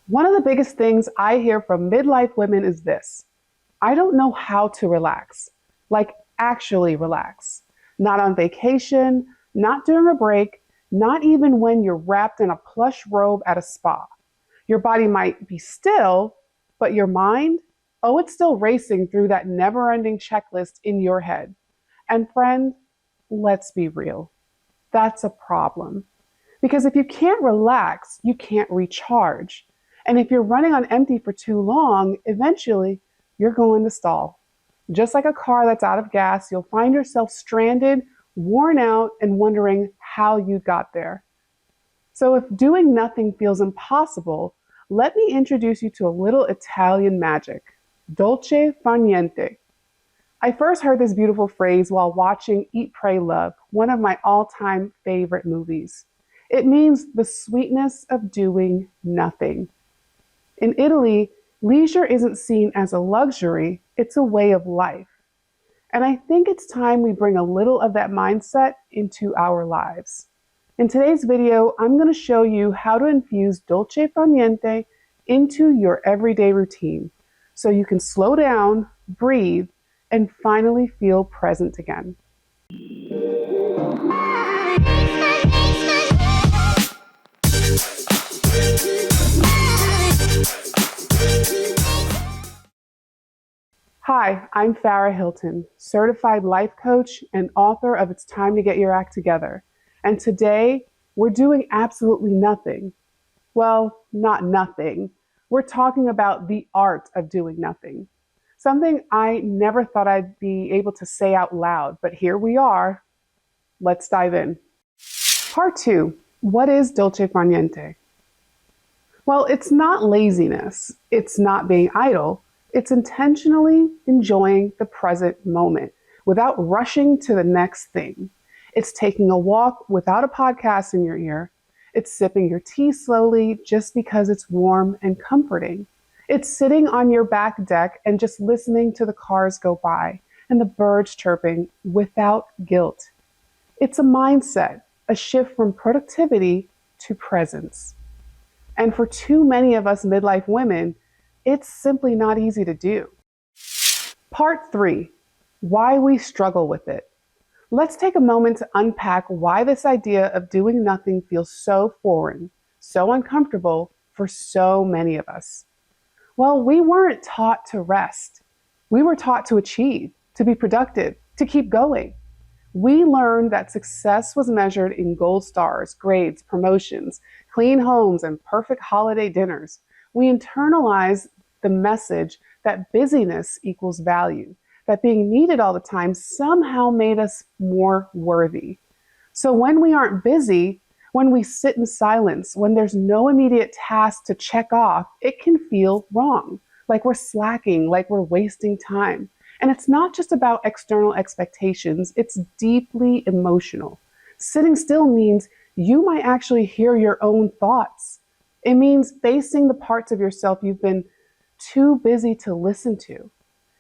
One of the biggest things I hear from midlife women is this: I don't know how to relax, like actually relax. Not on vacation, not during a break, not even when you're wrapped in a plush robe at a spa. Your body might be still, but your mind, oh, it's still racing through that never-ending checklist in your head. And friend, let's be real. That's a problem. Because if you can't relax, you can't recharge. And if you're running on empty for too long, eventually you're going to stall. Just like a car that's out of gas, you'll find yourself stranded, worn out, and wondering how you got there. So if doing nothing feels impossible, let me introduce you to a little Italian magic, Dolce Far Niente. I first heard this beautiful phrase while watching Eat, Pray, Love, one of my all-time favorite movies. It means the sweetness of doing nothing. In Italy, leisure isn't seen as a luxury, it's a way of life. And I think it's time we bring a little of that mindset into our lives. In today's video, I'm going to show you how to infuse Dolce Far Niente into your everyday routine so you can slow down, breathe, and finally feel present again. Hi, I'm Farrah Hylton, certified life coach and author of It's Time to Get Your Act Together. And today, we're doing absolutely nothing. Well, not nothing. We're talking about the art of doing nothing. Something I never thought I'd be able to say out loud, but here we are. Let's dive in. Part 2, what is Dolce Far Niente? Well, it's not laziness. It's not being idle. It's intentionally enjoying the present moment without rushing to the next thing. It's taking a walk without a podcast in your ear. It's sipping your tea slowly just because it's warm and comforting. It's sitting on your back deck and just listening to the cars go by and the birds chirping without guilt. It's a mindset, a shift from productivity to presence. And for too many of us midlife women, it's simply not easy to do. Part 3, why we struggle with it. Let's take a moment to unpack why this idea of doing nothing feels so foreign, so uncomfortable for so many of us. Well, we weren't taught to rest. We were taught to achieve, to be productive, to keep going. We learned that success was measured in gold stars, grades, promotions, clean homes, and perfect holiday dinners. We internalized the message that busyness equals value, that being needed all the time somehow made us more worthy. So when we aren't busy, when we sit in silence, when there's no immediate task to check off, it can feel wrong, like we're slacking, like we're wasting time. And it's not just about external expectations, it's deeply emotional. Sitting still means you might actually hear your own thoughts. It means facing the parts of yourself you've been too busy to listen to.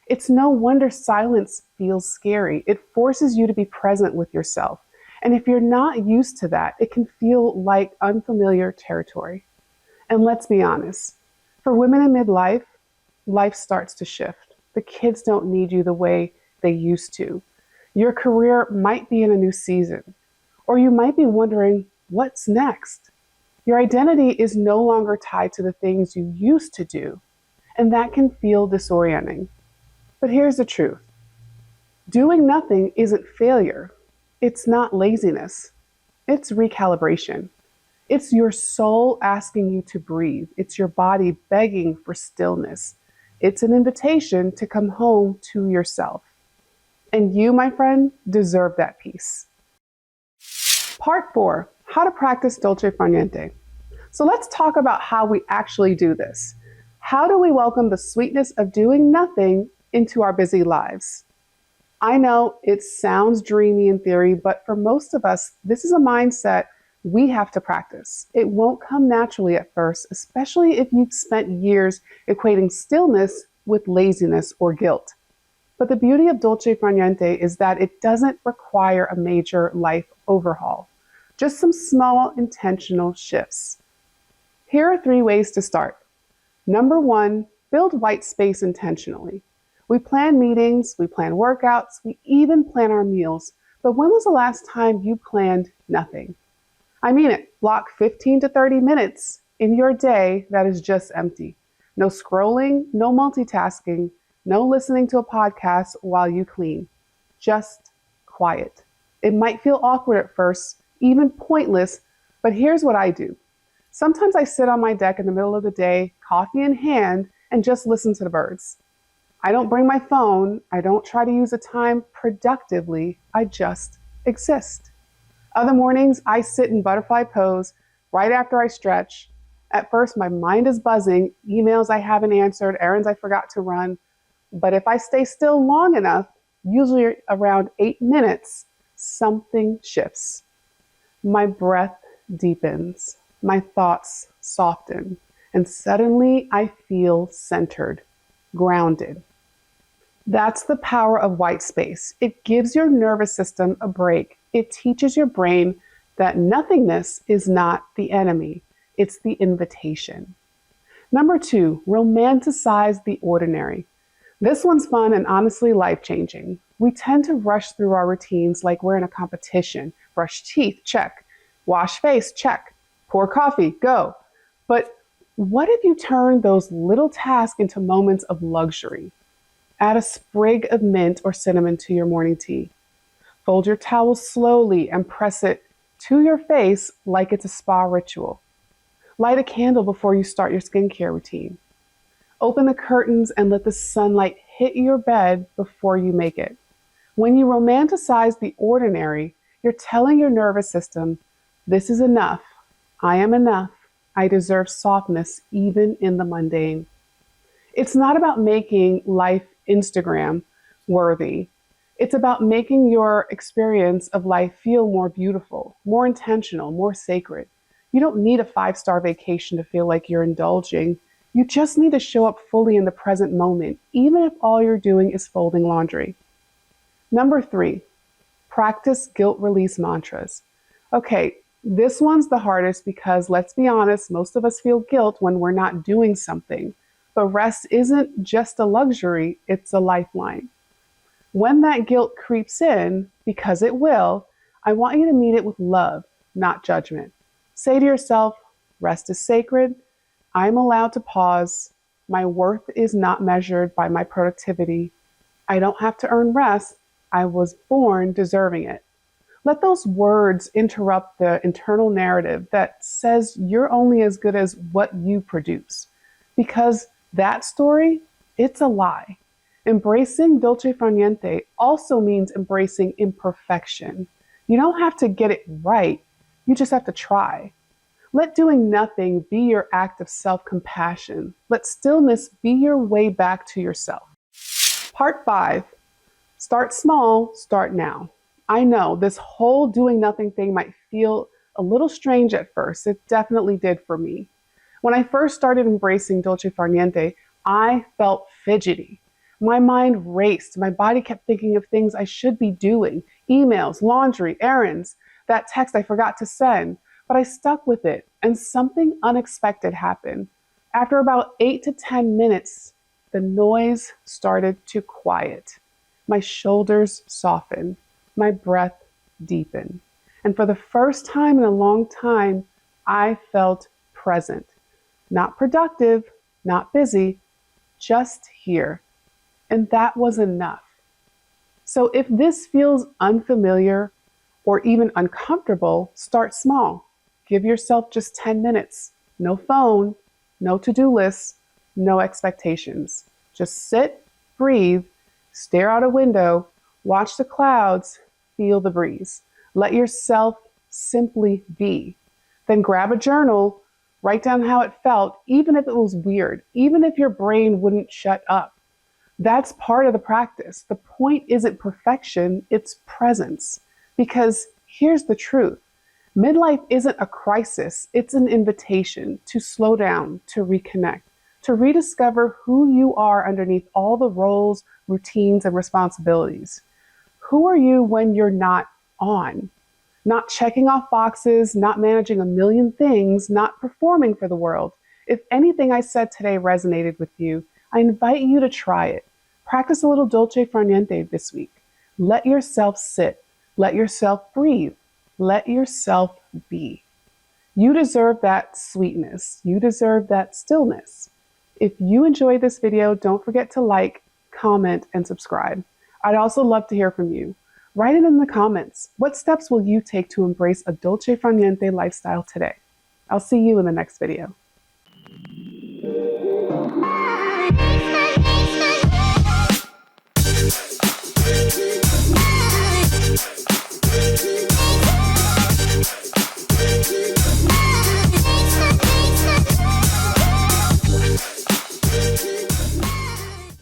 It's no wonder silence feels scary. It forces you to be present with yourself. And if you're not used to that, it can feel like unfamiliar territory. And let's be honest, for women in midlife, life starts to shift. The kids don't need you the way they used to. Your career might be in a new season, or you might be wondering, what's next? Your identity is no longer tied to the things you used to do, and that can feel disorienting. But here's the truth. Doing nothing isn't failure. It's not laziness. It's recalibration. It's your soul asking you to breathe. It's your body begging for stillness. It's an invitation to come home to yourself. And you, my friend, deserve that peace. Part 4, how to practice Dolce Far Niente. So let's talk about how we actually do this. How do we welcome the sweetness of doing nothing into our busy lives? I know it sounds dreamy in theory, but for most of us, this is a mindset we have to practice. It won't come naturally at first, especially if you've spent years equating stillness with laziness or guilt. But the beauty of Dolce Far Niente is that it doesn't require a major life overhaul, just some small intentional shifts. Here are 3 ways to start. Number one, build white space intentionally. We plan meetings, we plan workouts, we even plan our meals. But when was the last time you planned nothing? I mean it. Block 15 to 30 minutes in your day that is just empty. No scrolling, no multitasking, no listening to a podcast while you clean. Just quiet. It might feel awkward at first, even pointless, but here's what I do. Sometimes I sit on my deck in the middle of the day, coffee in hand, and just listen to the birds. I don't bring my phone. I don't try to use the time productively. I just exist. Other mornings, I sit in butterfly pose right after I stretch. At first, my mind is buzzing, emails I haven't answered, errands I forgot to run. But if I stay still long enough, usually around 8 minutes, something shifts. My breath deepens, my thoughts soften, and suddenly I feel centered, grounded. That's the power of white space. It gives your nervous system a break. It teaches your brain that nothingness is not the enemy, it's the invitation. Number two, romanticize the ordinary. This one's fun and honestly life-changing. We tend to rush through our routines like we're in a competition. Brush teeth, check. Wash face, check. Pour coffee, go. But what if you turn those little tasks into moments of luxury? Add a sprig of mint or cinnamon to your morning tea. Fold your towel slowly and press it to your face like it's a spa ritual. Light a candle before you start your skincare routine. Open the curtains and let the sunlight hit your bed before you make it. When you romanticize the ordinary, you're telling your nervous system, this is enough. I am enough. I deserve softness even in the mundane. It's not about making life Instagram worthy. It's about making your experience of life feel more beautiful, more intentional, more sacred. You don't need a 5-star vacation to feel like you're indulging. You just need to show up fully in the present moment, even if all you're doing is folding laundry. Number three, practice guilt release mantras. Okay, this one's the hardest because let's be honest, most of us feel guilt when we're not doing something. But rest isn't just a luxury, it's a lifeline. When that guilt creeps in, because it will, I want you to meet it with love, not judgment. Say to yourself, rest is sacred. I'm allowed to pause. My worth is not measured by my productivity. I don't have to earn rest. I was born deserving it. Let those words interrupt the internal narrative that says you're only as good as what you produce. Because that story, it's a lie. Embracing Dolce Far Niente also means embracing imperfection. You don't have to get it right. You just have to try. Let doing nothing be your act of self-compassion. Let stillness be your way back to yourself. Part 5. Start small, start now. I know this whole doing nothing thing might feel a little strange at first. It definitely did for me. When I first started embracing Dolce Far Niente, I felt fidgety. My mind raced. My body kept thinking of things I should be doing. Emails, laundry, errands, that text I forgot to send. But I stuck with it, and something unexpected happened. After about 8 to 10 minutes, the noise started to quiet. My shoulders softened. My breath deepened. And for the first time in a long time, I felt present. Not productive, not busy, just here. And that was enough. So if this feels unfamiliar or even uncomfortable, start small. Give yourself just 10 minutes. No phone, no to-do lists, no expectations. Just sit, breathe, stare out a window, watch the clouds, feel the breeze. Let yourself simply be. Then grab a journal, write down how it felt, even if it was weird, even if your brain wouldn't shut up. That's part of the practice. The point isn't perfection, it's presence. Because here's the truth. Midlife isn't a crisis, it's an invitation to slow down, to reconnect, to rediscover who you are underneath all the roles, routines, and responsibilities. Who are you when you're not on? Not checking off boxes, not managing a million things, not performing for the world. If anything I said today resonated with you, I invite you to try it. Practice a little Dolce Far Niente this week. Let yourself sit. Let yourself breathe. Let yourself be. You deserve that sweetness. You deserve that stillness. If you enjoyed this video, don't forget to like, comment, and subscribe. I'd also love to hear from you. Write it in the comments. What steps will you take to embrace a Dolce Far Niente lifestyle today? I'll see you in the next video.